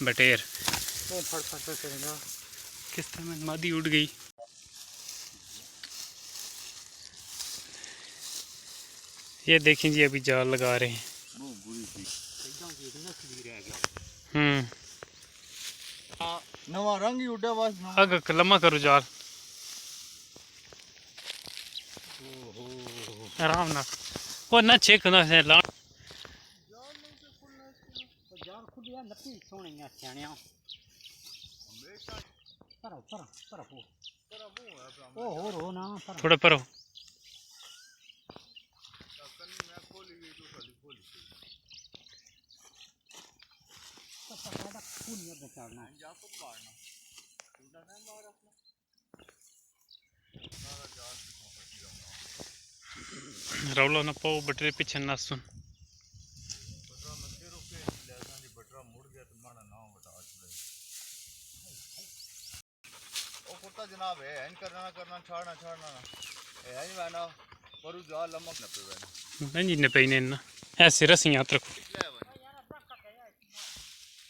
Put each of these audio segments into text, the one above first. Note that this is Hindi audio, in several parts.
बटेर किस तरह में मादी उड़ गई। ये देखें जी अभी जाल लगा रहे हैं। नवा रंग ही उड़ा बस अगर लम्मा करो जाल आराम ना वो ना चेक ना है ला थोड़ा परो रौला ना पाओ बटरे पीछे ना सुन जनाब है करना करना छाड़ना छाड़ना है मैंने पर जाल लमक न पे नहीं ने पे ना ऐसे रस्सी हाथ रखो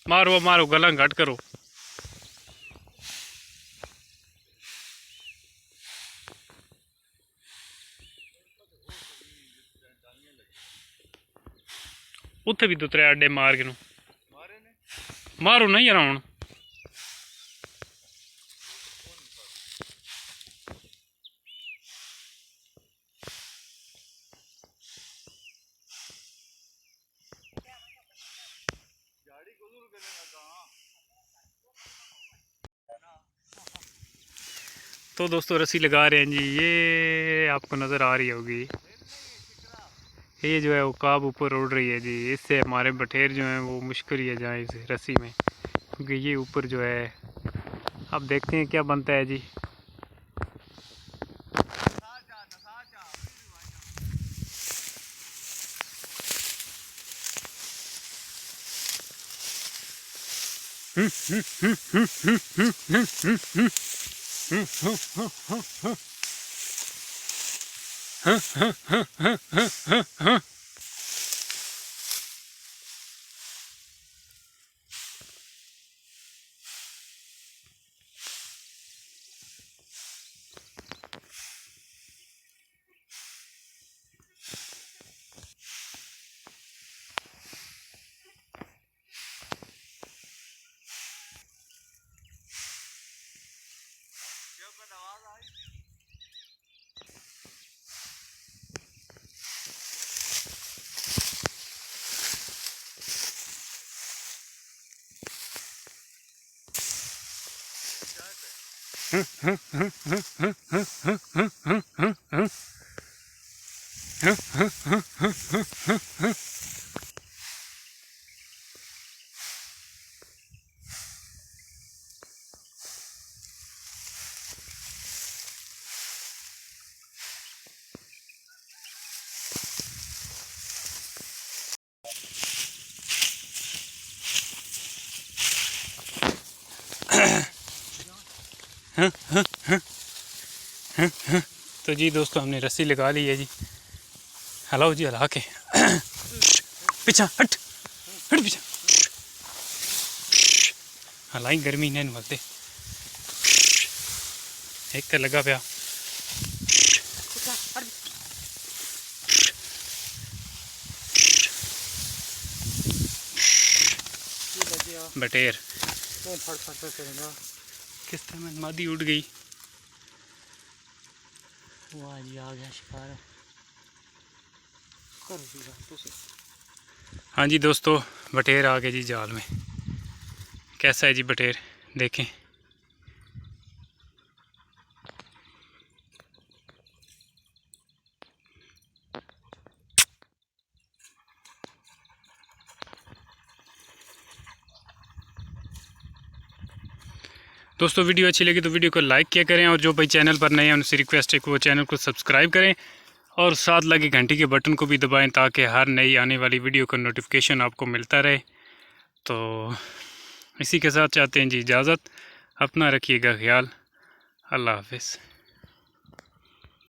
मारो मारो गला घट करो उत्थे भी दो त्रै अड्डे मार के मारो नहीं यार हूं तो दोस्तों रस्सी लगा रहे हैं जी। ये आपको नज़र आ रही होगी ये जो है वो काब ऊपर उड़ रही है जी। इससे हमारे बटेर जो हैं वो मुश्किल ही है जाए इस रस्सी में क्योंकि ये ऊपर जो है अब देखते हैं क्या बनता है जी। तो जी दोस्तों हमने रस्सी लगा ली है जी। हलाओ जी हला के पीछा हट हट पीछा हलाई गर्मी नहीं बोलते एक तो लगा पिया बटेर किस तरह में मादी उड़ गई। वाह जी आ गया शिकार। हाँ जी दोस्तों बटेर आ गए जी जाल में। कैसा है जी बटेर देखें। दोस्तों वीडियो अच्छी लगी तो वीडियो को लाइक किया करें और जो भाई चैनल पर नए हैं उनसे रिक्वेस्ट है कि वो चैनल को सब्सक्राइब करें और साथ लगे घंटी के बटन को भी दबाएं ताकि हर नई आने वाली वीडियो का नोटिफिकेशन आपको मिलता रहे। तो इसी के साथ चाहते हैं जी इजाज़त। अपना रखिएगा ख्याल। अल्लाह हाफिज़।